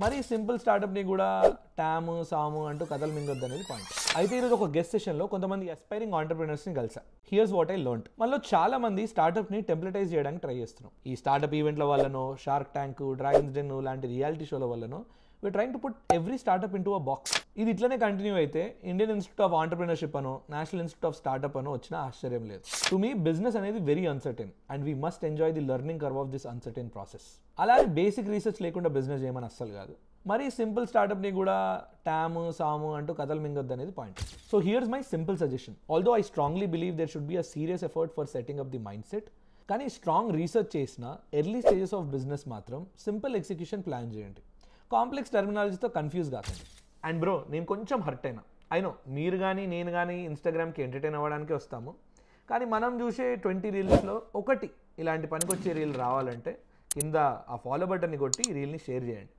మరి సింపుల్ స్టార్టప్ని కూడా టామ్ సాము అంటూ కథలు మింగొద్దు అనేది పాయింట్. అయితే ఈరోజు ఒక గెస్ట్ సెషన్లో కొంతమంది అస్పైరింగ్ ఆంటర్ప్రినర్స్ని కలిసా. Here's what I learned. మనలో చాలా మంది స్టార్టప్ని టెంప్లటైజ్ చేయడానికి ట్రై చేస్తున్నాం. ఈ స్టార్టప్ ఈవెంట్ల వల్లనో, షార్క్ ట్యాంక్, డ్రాగన్స్ డెన్ లాంటి రియాలిటీ షోల వల్లనో we're trying to put every startup into a box. ఇది ఇట్లనే కంటిన్యూ అయితే ఇండియన్ ఇన్స్టిట్యూట్ ఆఫ్ ఆంటర్ప్రినర్షిప్ అనో, నేషనల్ ఇన్స్టిట్యూట్ ఆఫ్ స్టార్టప్ అనో వచ్చినా ఆశ్చర్యం లేదు. టు మీ బిజినెస్ అనేది very uncertain and we must enjoy the learning curve of this uncertain process. అలాగే బేసిక్ రీసెర్చ్ లేకుండా బిజినెస్ చేయమని అస్సలు కాదు. మరి సింపుల్ స్టార్టప్ని కూడా టామ్ సాము అంటూ కథలు మింగొద్దు అనేది point. So here's my simple suggestion. Although I strongly believe there should be a serious effort for setting up the mind set. కానీ స్ట్రాంగ్ రీసెర్చ్ చేసిన ఎర్లీ స్టేజెస్ ఆఫ్ బిజినెస్ మాత్రం సింపుల్ ఎగ్జిక్యూషన్ ప్లాన్ చేయండి. Complex టర్మినాలజీతో confuse కాకండి. And bro, నేను కొంచెం hurt అయినా. అయినో మీరు కానీ నేను కానీ ఇన్స్టాగ్రామ్కి ఎంటర్టైన్ అవ్వడానికి వస్తాము. కానీ మనం చూసే 20 రీల్స్లో ఒకటి ఇలాంటి పనికొచ్చే రీల్ రావాలంటే కింద ఆ ఫాలో బటన్ని కొట్టి ఈ రీల్ని షేర్ చేయండి.